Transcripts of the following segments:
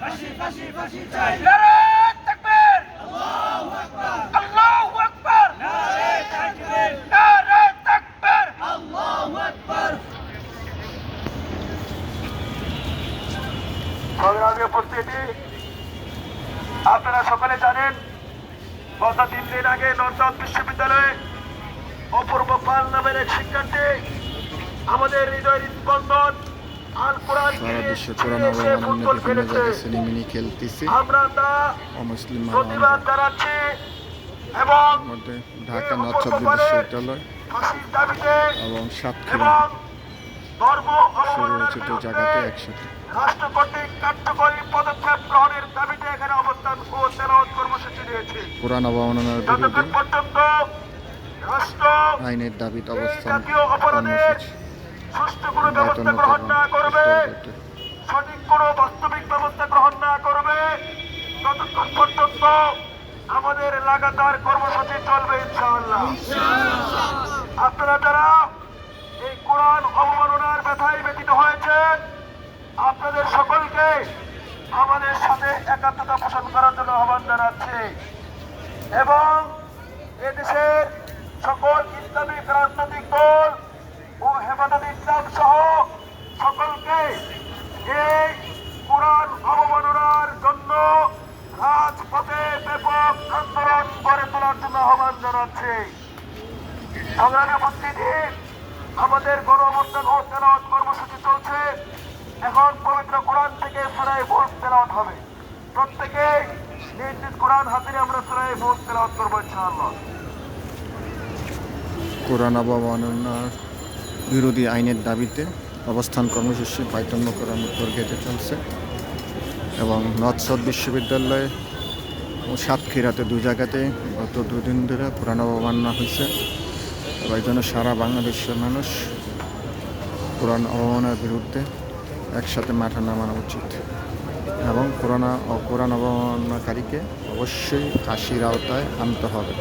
ফাঁসি ফাঁসি ফাঁসি চাই। নারে তাকবীর, আল্লাহু আকবার, আল্লাহু আকবার, নারে তাকবীর, নারে তাকবীর, আল্লাহু আকবার। সংগ্রামী উপস্থিতি, আপনারা সকলে জানেন গত 3 দিন আগে নর্থ বিশ্ববিদ্যালয়ে অপূর্ব পাল নামের এক শিক্ষার্থী আমাদের হৃদয়ের স্পন্দন আল কোরআন সারা বিশ্বে কোরআন অবমাননার বিভিন্ন জায়গায় সিনেমিনি খেলতেছে আমরা তা অমুসলিম প্রতিবাদ জানাচ্ছি এবং মধ্যে ঢাকা নর্থ বিশ্ববিদ্যালয় ফাঁসির দাবিতে এবং সাতক্ষীরা এবং ধর্ম শুরু অবমাননার হচ্ছে দুই জায়গাতে একসাথে। রাষ্ট্র কর্তৃক কার্যকরী পদক্ষেপ গ্রহণের দাবিতে এখানে অবস্থান ও তেলাওয়াত কর্মসূচি নিয়েছি। কোরআন অবমাননার বিরুদ্ধে যতক্ষণ পর্যন্ত রাষ্ট্র আইনের দাবিতে অবস্থান জাতীয় অপরাধের কর্মসূচি সুষ্ঠু কোনো ব্যবস্থা গ্রহণ না করবে, সঠিক কোনো বাস্তবিক ব্যবস্থা গ্রহণ না করবে, ততক্ষণ পর্যন্ত আমাদের লাগাতার কর্মসূচি চলবে ইনশাআল্লাহ। আপনারা যারা এই কোরআন অবমাননার ব্যথায় ব্যতীত হয়েছেন, আপনাদের সকলকে আমাদের সাথে একাত্মতা পোষণ করার জন্য আহ্বান জানাচ্ছি এবং এদেশের সকল ইসলামিক রাজনৈতিক দল ও হেফাজত ইসলাম সহ সকলকে এই কোরআন অবমাননার জন্য রাজপথে ব্যাপক আন্দোলন গড়ে তোলার জন্য আহ্বান জানাচ্ছি। সংগ্রামী উপস্থিতি, আমাদের গণ অবস্থান ও তেলাওয়াত কর্মসূচি চলছে। এখন পবিত্র কোরআন থেকে সূরা মুলক তেলাওয়াত হবে। প্রত্যেকে নিজ নিজ কোরআন হাতে নিয়ে আমরা সূরা মুলক তেলাওয়াত করবো ইনশাআল্লাহ। কোরআন অবমাননার বিরোধী আইনের দাবিতে অবস্থান কর্মসূচি পাইতন্য করার উত্তর গেটে চলছে এবং নর্থ সাউথ বিশ্ববিদ্যালয়ে ও সাতক্ষীরাতে দুই জায়গাতে গত 2 দিন ধরে কোরআন অবমাননা হয়েছে। এই জন্য সারা বাংলাদেশের মানুষ কোরআন অবমাননার বিরুদ্ধে একসাথে মাঠে নামানো উচিত এবং কোরআন অবমাননাকারীকে অবশ্যই ফাঁসির আওতায় আনতে হবে।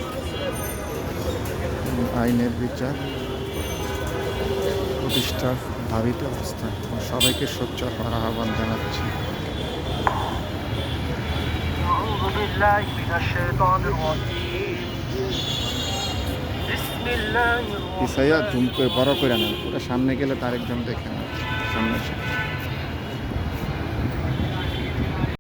আইনের বিচার প্রতিষ্ঠার দাবিতে অবস্থান সবাইকে সোচ্চার হওয়ার আহ্বান জানাচ্ছি। ইসাইয়া জুম করে বড় করে নেন, পুরো সামনে গেলে তার একজন দেখে নেন সামনে।